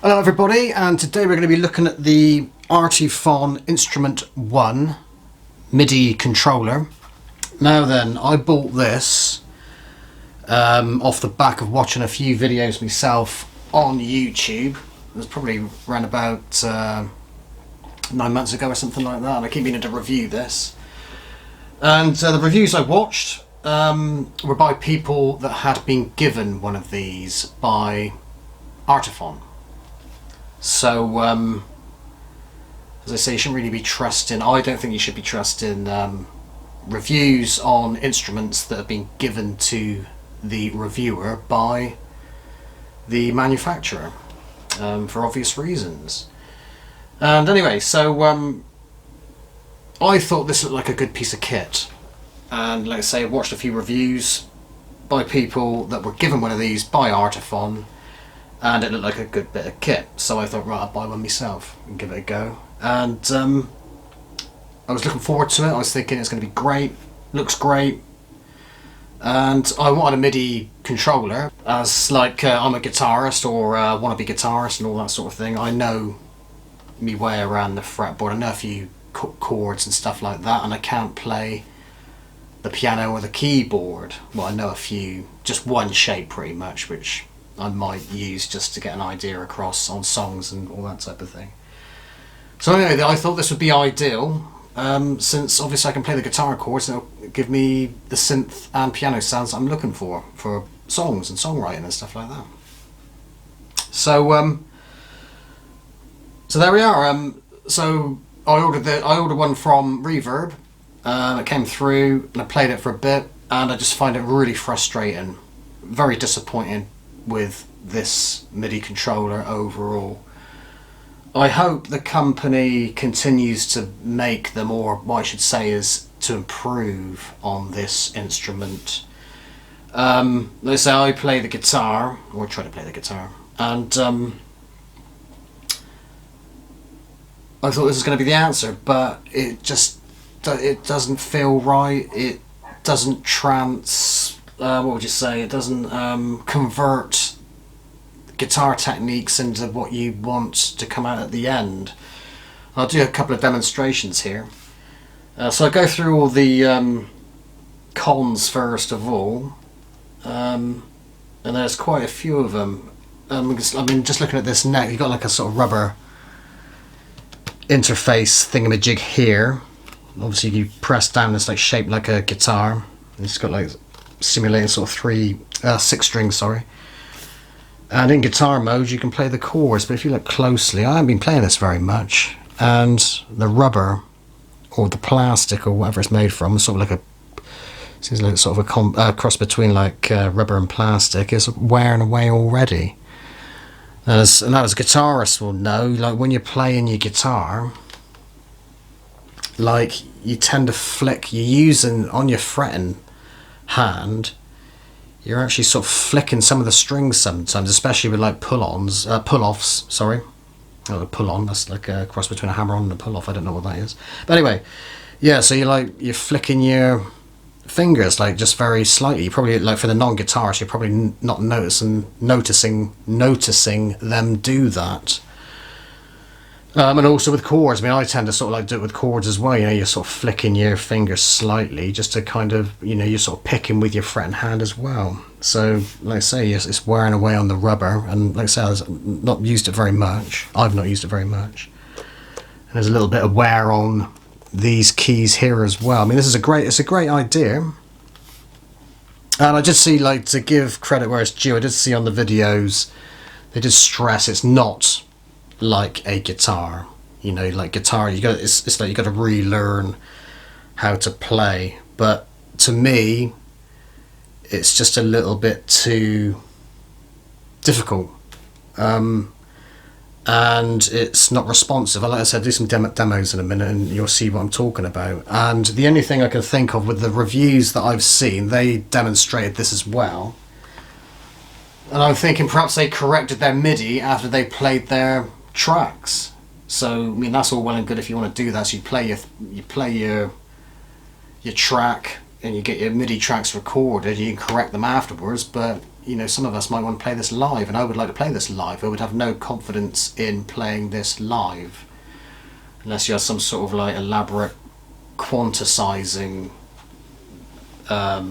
Hello everybody, and today we're going to be looking at the Artiphon Instrument 1 MIDI controller. Now then, I bought this off the back of watching a few videos myself on YouTube. It was probably around about 9 months ago or something like that, and I keep meaning to review this. And the reviews I watched were by people that had been given one of these by Artiphon. So, as I say, you shouldn't really be trusting, I don't think you should be trusting reviews on instruments that have been given to the reviewer by the manufacturer, for obvious reasons. And anyway, so I thought this looked like a good piece of kit. And like I say, I watched a few reviews by people that were given one of these by Artiphon, and it looked like a good bit of kit, so I thought, right, I'll buy one myself and give it a go. And I was looking forward to it. I was thinking it's going to be great, looks great, and I wanted a MIDI controller. As like I'm a guitarist, or want to be guitarist and all that sort of thing, I know me way around the fretboard. I know a few chords and stuff like that, and I can't play the piano or the keyboard. Well, I know a few, just one shape pretty much, which I might use just to get an idea across on songs and all that type of thing. So anyway, I thought this would be ideal, since obviously I can play the guitar chords and it'll give me the synth and piano sounds I'm looking for songs and songwriting and stuff like that. So so there we are. So I ordered one from Reverb. It came through and I played it for a bit, and I just find it really frustrating, very disappointing with this MIDI controller overall. I hope the company continues to make them, or what I should say is to improve on this instrument. Let's say I play the guitar, or try to play the guitar, and I thought this was going to be the answer, but it doesn't feel right. It doesn't what would you say? It doesn't convert guitar techniques into what you want to come out at the end. I'll do a couple of demonstrations here. So I'll go through all the cons first of all, and there's quite a few of them. I mean, just looking at this neck, you've got like a sort of rubber interface thingamajig here. Obviously you press down, it's like shaped like a guitar. It's got like simulating sort of 6 strings, sorry. And in guitar mode you can play the chords, but if you look closely, I haven't been playing this very much, and the rubber or the plastic or whatever it's made from, sort of like seems like sort of a cross between like rubber and plastic, is wearing away already. And as a guitarist will know, like when you're playing your guitar, like you tend to flick, you're using on your fretting hand, you're actually sort of flicking some of the strings sometimes, especially with like pull-offs, sorry. Oh, a pull-on, that's like a cross between a hammer-on and a pull-off, I don't know what that is. But anyway, yeah, so you're flicking your fingers like just very slightly. You probably, like for the non-guitarist, you're probably not noticing them do that. And also with chords, I mean, I tend to sort of like do it with chords as well. You know, you're sort of flicking your fingers slightly just to kind of, you know, you're sort of picking with your fretting hand as well. So, like I say, it's wearing away on the rubber, and like I say, I've not used it very much. I've not used it very much. And there's a little bit of wear on these keys here as well. I mean, it's a great idea. And I did see, like, to give credit where it's due, I did see on the videos, they did stress it's not like a guitar, you know, like guitar, it's like you got to relearn how to play. But to me, it's just a little bit too difficult, and it's not responsive. Like I said, do some demos in a minute, and you'll see what I'm talking about. And the only thing I can think of with the reviews that I've seen, they demonstrated this as well. And I'm thinking perhaps they corrected their MIDI after they played their tracks. So I mean, that's all well and good if you want to do that. So you play your track and you get your MIDI tracks recorded. You can correct them afterwards, but you know, some of us might want to play this live, and I would like to play this live. I would have no confidence in playing this live unless you have some sort of like elaborate quantizing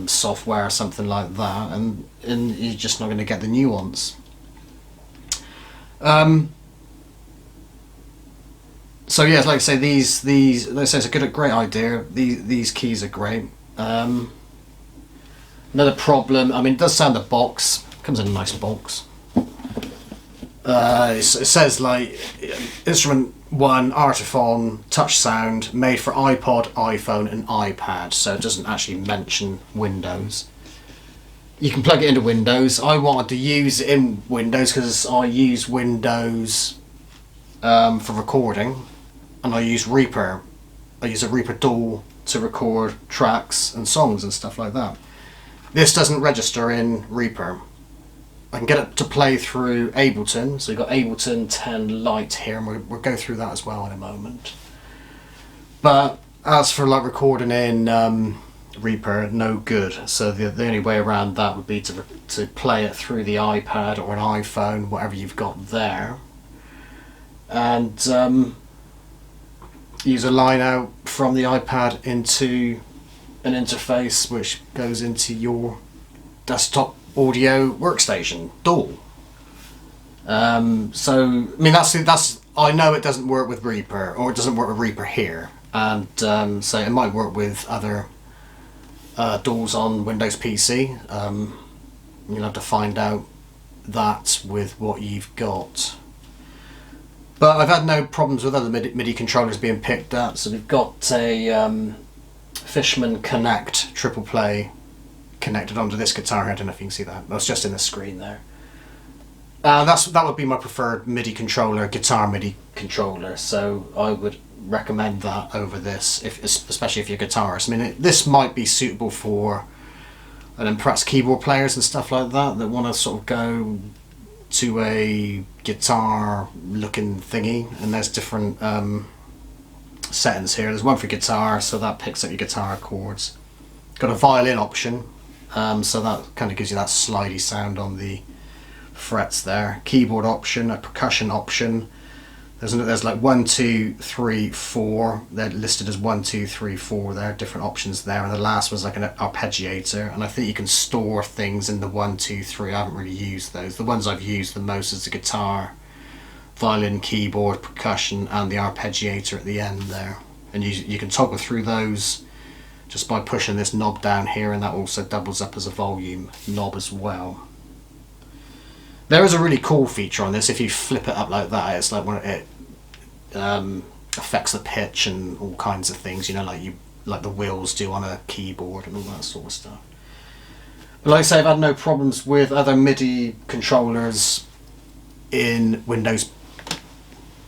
software or something like that, and you're just not going to get the nuance. So yeah, like I say, these like I say, it's a great idea. These keys are great. Another problem, I mean, it does sound, the box comes in a nice box. It says like Instrument 1 Artiphon touch sound made for iPod, iPhone and iPad, so it doesn't actually mention Windows. You can plug it into Windows. I wanted to use it in Windows because I use Windows for recording, and I use Reaper. I use a Reaper DAW to record tracks and songs and stuff like that. This doesn't register in Reaper. I can get it to play through Ableton, so you've got Ableton 10 Lite here, and we'll go through that as well in a moment. But as for like recording in Reaper, no good. So the only way around that would be to play it through the iPad or an iPhone, whatever you've got there, and use a line out from the iPad into an interface which goes into your desktop audio workstation DAW. So I mean, that's I know it doesn't work with Reaper, or it doesn't work with Reaper here, and so it might work with other DAWs on Windows PC. You'll have to find out that with what you've got. But I've had no problems with other MIDI controllers being picked up. So we've got a Fishman Connect triple play connected onto this guitar. I don't know if you can see that. That's just in the screen there. That would be my preferred MIDI controller, guitar MIDI controller. So I would recommend that over this, especially if you're a guitarist. I mean, this might be suitable for, and then perhaps keyboard players and stuff like that want to sort of go to a guitar looking thingy, and there's different settings here. There's one for guitar, so that picks up your guitar chords. Got a violin option, so that kind of gives you that slidey sound on the frets there. Keyboard option, a percussion option. There's like 1, 2, 3, 4. They're listed as 1, 2, 3, 4. There are different options there, and the last was like an arpeggiator, and I think you can store things in the 1, 2, 3. I haven't really used those. The ones I've used the most is the guitar, violin, keyboard, percussion, and the arpeggiator at the end there. And you can toggle through those just by pushing this knob down here, and that also doubles up as a volume knob as well. There is a really cool feature on this. If you flip it up like that, it's like when it affects the pitch and all kinds of things, you know, like the wheels do on a keyboard and all that sort of stuff. But like I say, I've had no problems with other MIDI controllers in a Windows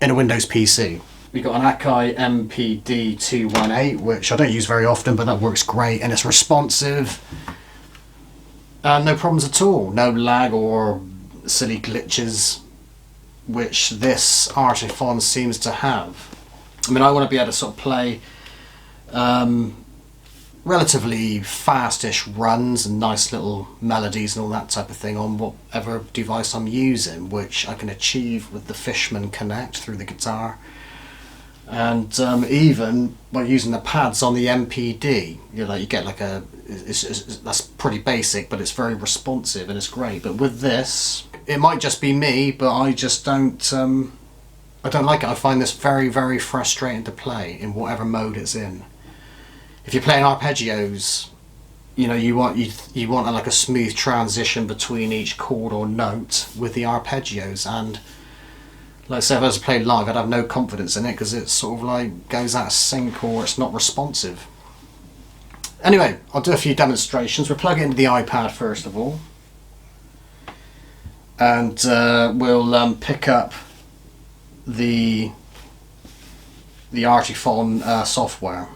PC. We've got an Akai MPD218, which I don't use very often, but that works great, and it's responsive. No problems at all. No lag or silly glitches, which this Artiphon seems to have. I mean, I want to be able to sort of play relatively fastish runs and nice little melodies and all that type of thing on whatever device I'm using, which I can achieve with the Fishman Connect through the guitar, and even by using the pads on the MPD. You get like that's pretty basic, but it's very responsive and it's great. But with this, it might just be me, but I just don't I don't like it. I find this very, very frustrating to play in whatever mode it's in. If you're playing arpeggios, you know, you want like a smooth transition between each chord or note with the arpeggios, and like I said, if I was to play live, I'd have no confidence in it because it sort of like goes out of sync or it's not responsive. Anyway, I'll do a few demonstrations. We'll plug it into the iPad first of all, and we'll pick up the Artiphon software.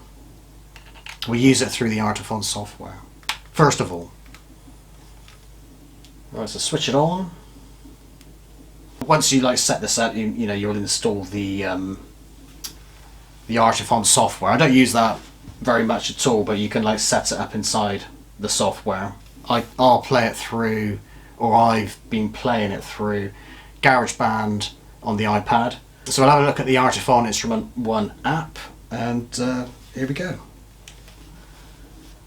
We use it through the Artiphon software first of all. Right, so switch it on. Once you like set this up, you know you'll install the Artiphon software. I don't use that very much at all, but you can like set it up inside the software. I'll play it through or I've been playing it through GarageBand on the iPad. So I'll have a look at the Artiphon Instrument 1 app, and here we go.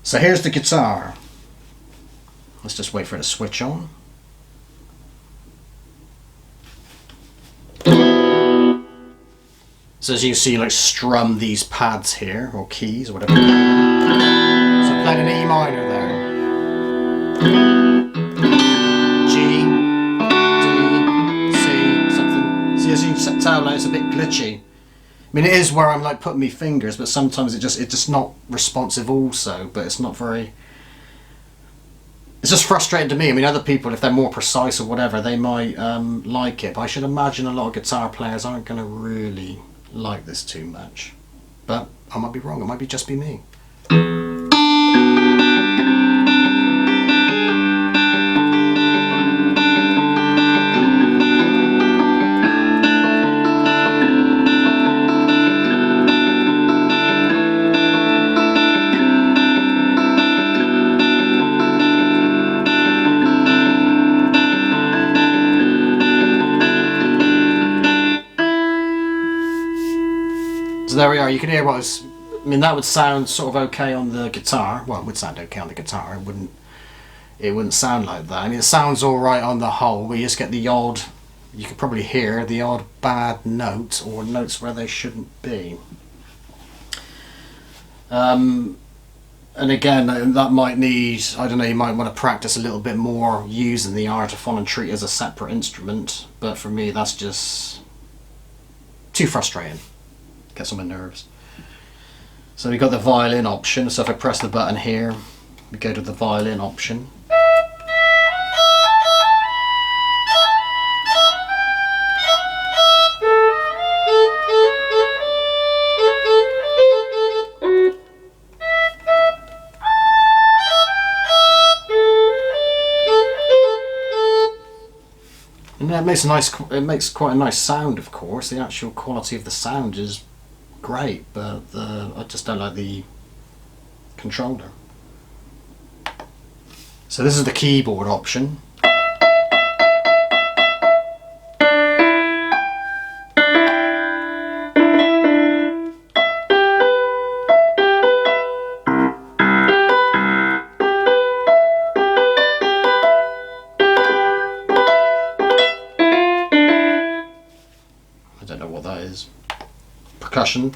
So here's the guitar. Let's just wait for it to switch on. So as you can see, like strum these pads here, or keys, or whatever. So I'm playing an E minor there. G, D, C, something. See, as you can tell, like, it's a bit glitchy. I mean, it is where I'm like putting my fingers, but sometimes it's just not responsive also, but it's not very... It's just frustrating to me. I mean, other people, if they're more precise or whatever, they might like it. But I should imagine a lot of guitar players aren't going to really like this too much. But I might be wrong. It might just be me. So there we are. You can hear what was... I mean, that would sound sort of okay on the guitar. Well, it would sound okay on the guitar. It wouldn't sound like that. I mean, it sounds all right on the whole. We just get the odd... You could probably hear the odd bad note, or notes where they shouldn't be. And again, that might need... I don't know, you might want to practice a little bit more using the Artiphon and treat it as a separate instrument. But for me, that's just too frustrating. Gets on my nerves. So we've got the violin option. So if I press the button here, we go to the violin option. And that makes it makes quite a nice sound, of course. The actual quality of the sound is great, but I just don't like the controller. So this is the keyboard option. I don't know what that is. Percussion.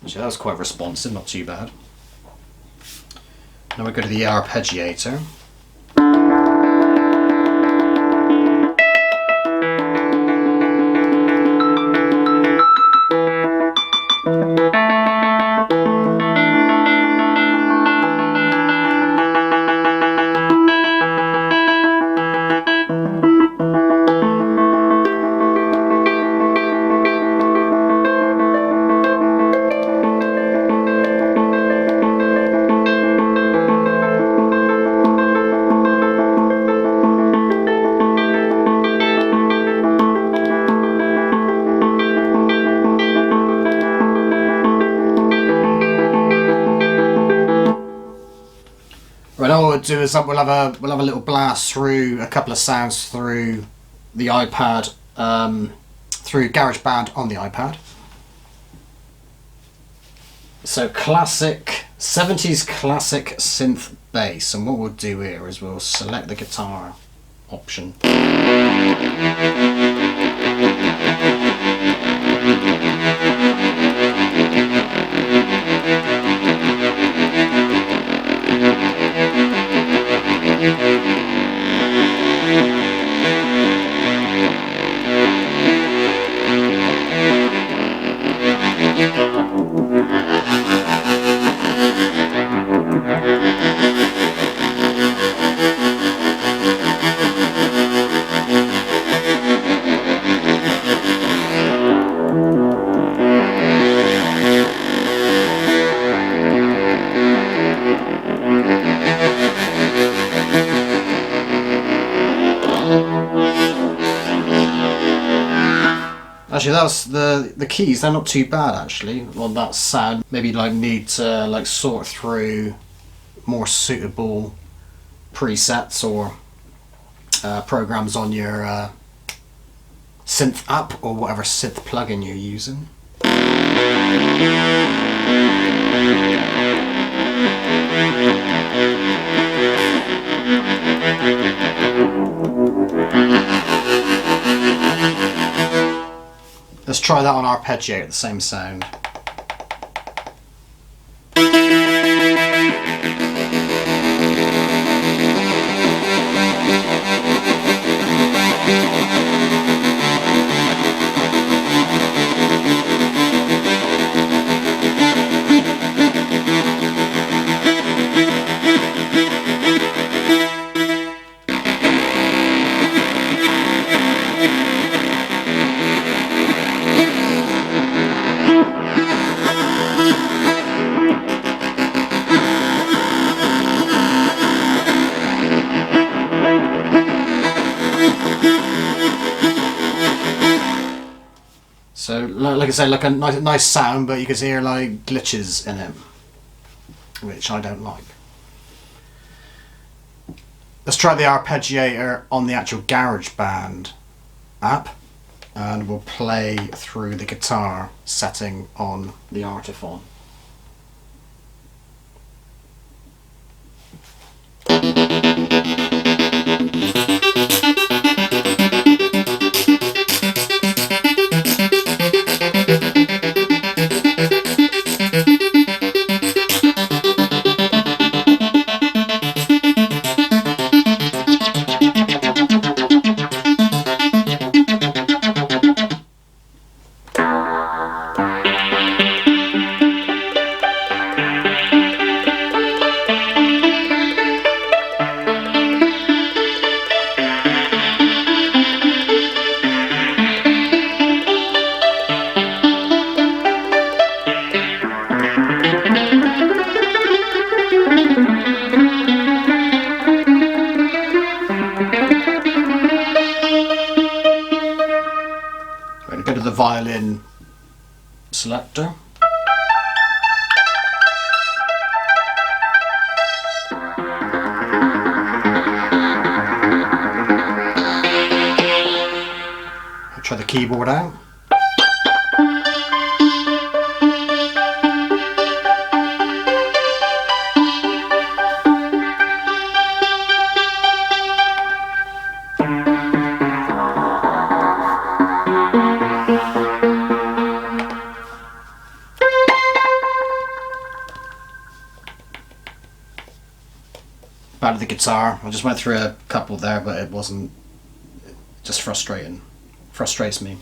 Actually, that was quite responsive, not too bad. Now we go to the arpeggiator. Right, now what we'll do is we'll have a little blast through a couple of sounds through the iPad, through GarageBand on the iPad. So classic 70s classic synth bass, and what we'll do here is we'll select the guitar option. Actually, that's the keys. They're not too bad actually on that sound. Maybe like need to like sort through more suitable presets or programs on your synth app or whatever synth plugin you're using. Let's try that on arpeggiate, the same sound. So, like I say, like a nice sound, but you can hear like glitches in it, which I don't like. Let's try the arpeggiator on the actual GarageBand app, and we'll play through the guitar setting on the Artiphon. Right, a bit of the violin selector. I'll try the keyboard out. Back to the guitar. I just went through a couple there, but it wasn't just frustrating. Frustrates me.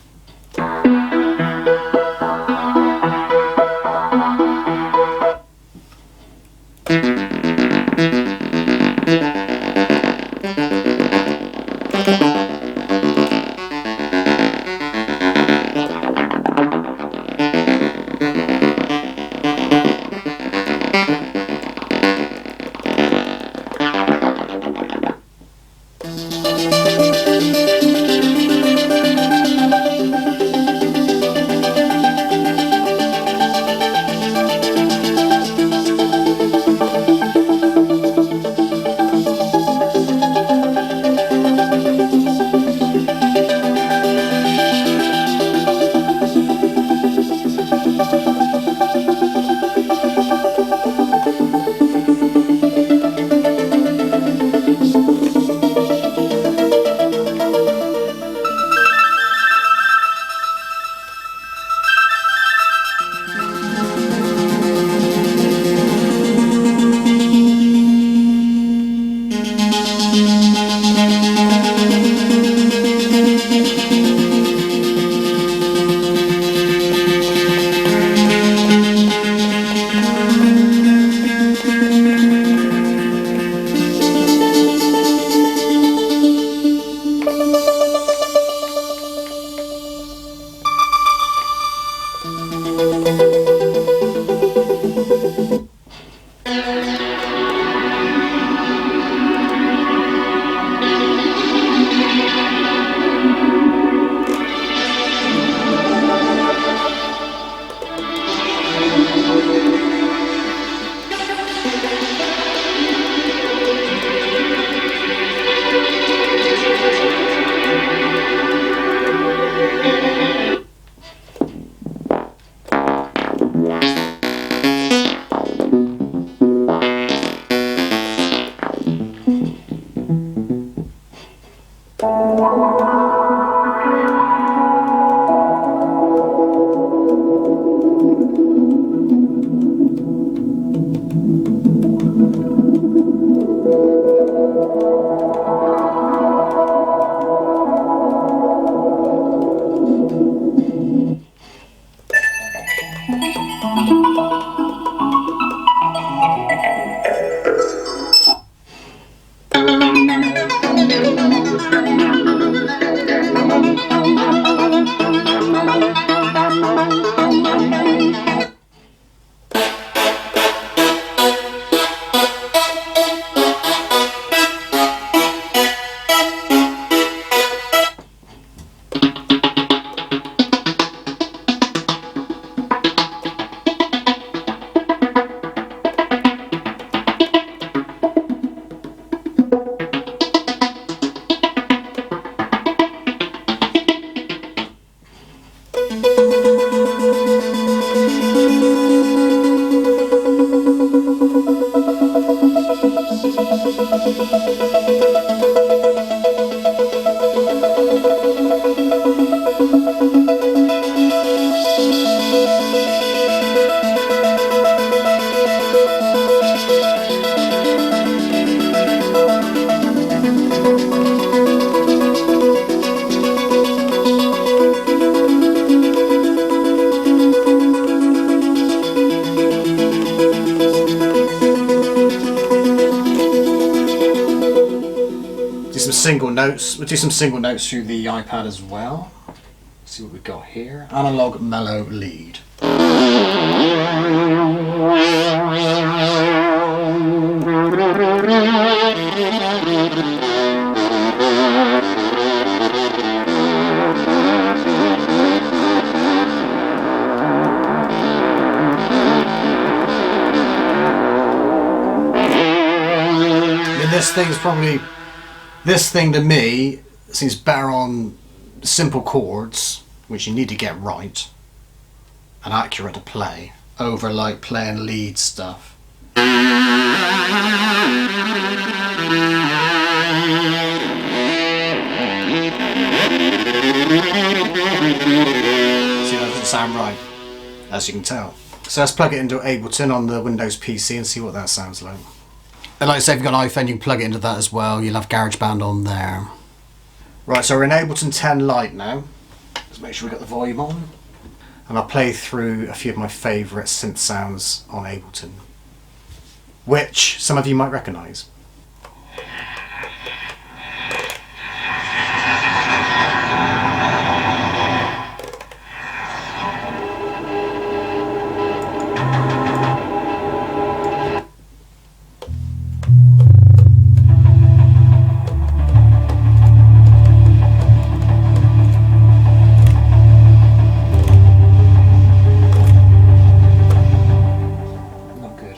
single notes. We'll do some single notes through the iPad as well. See what we've got here. Analog mellow lead. This thing to me seems better on simple chords, which you need to get right and accurate to play, over like playing lead stuff. See, that doesn't sound right, as you can tell. So let's plug it into Ableton on the Windows PC and see what that sounds like. And like I say, if you've got an iPhone, you can plug it into that as well. You'll have GarageBand on there. Right, so we're in Ableton 10 Lite now. Let's make sure we've got the volume on. And I'll play through a few of my favourite synth sounds on Ableton, which some of you might recognise. Not good.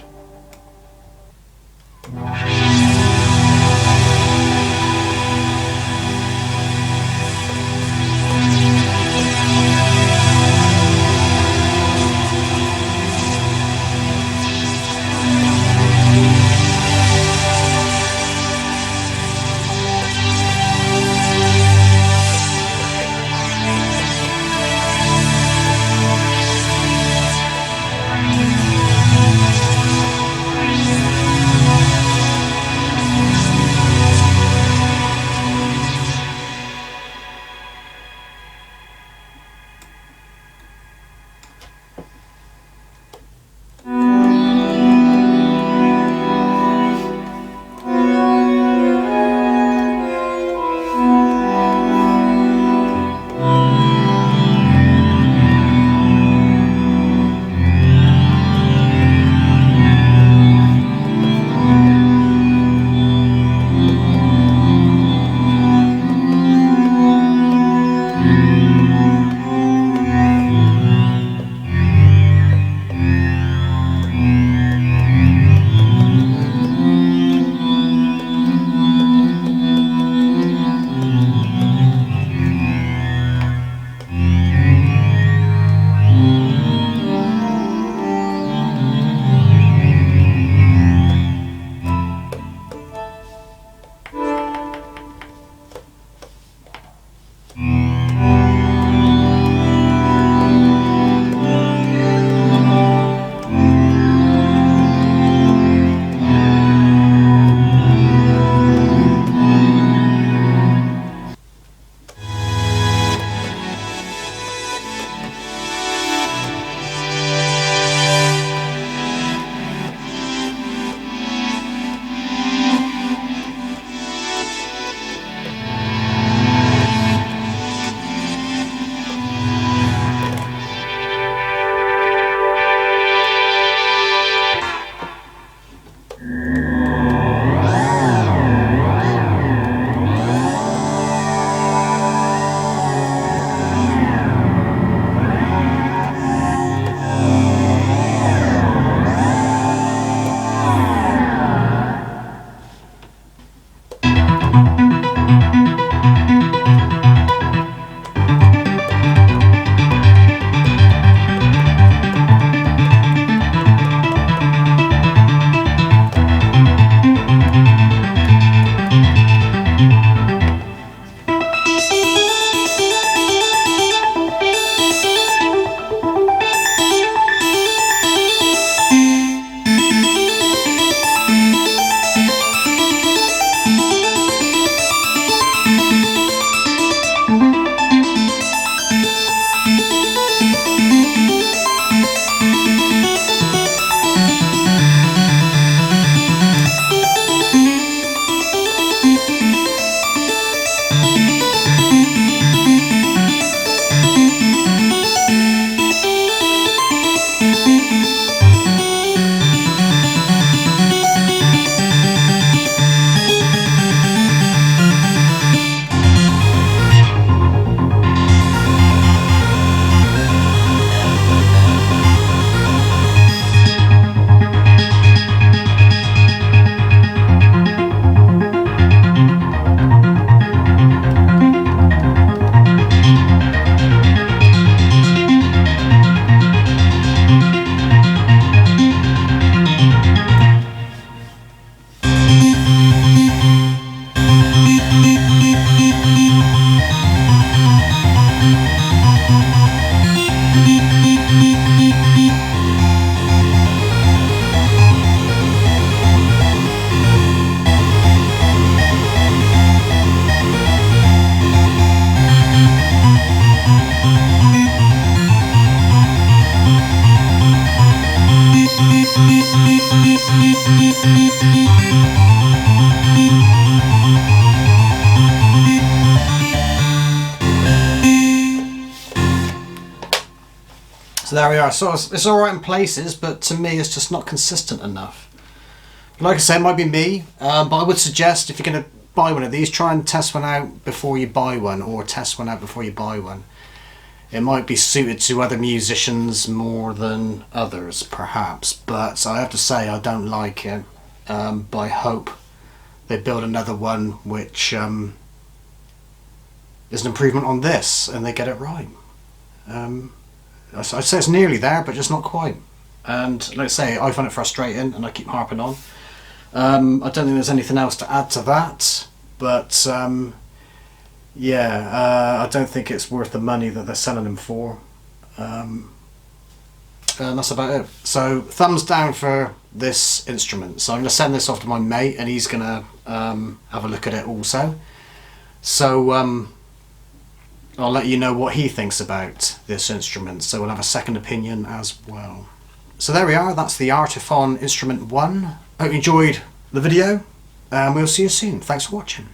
So there we are. So it's alright in places, but to me it's just not consistent enough. Like I say, it might be me, but I would suggest if you're going to buy one of these, try and test one out before you buy one, or test one out before you buy one. It might be suited to other musicians more than others, perhaps, but I have to say I don't like it. But I hope they build another one which is an improvement on this and they get it right. I'd say it's nearly there, but just not quite. And like I say, I find it frustrating and I keep harping on. I don't think there's anything else to add to that, but yeah, I don't think it's worth the money that they're selling them for. And that's about it. So thumbs down for this instrument. So I'm going to send this off to my mate and he's going to have a look at it also. So I'll let you know what he thinks about this instrument. So we'll have a second opinion as well. So there we are, that's the Artiphon Instrument 1. Hope you enjoyed the video and we'll see you soon. Thanks for watching.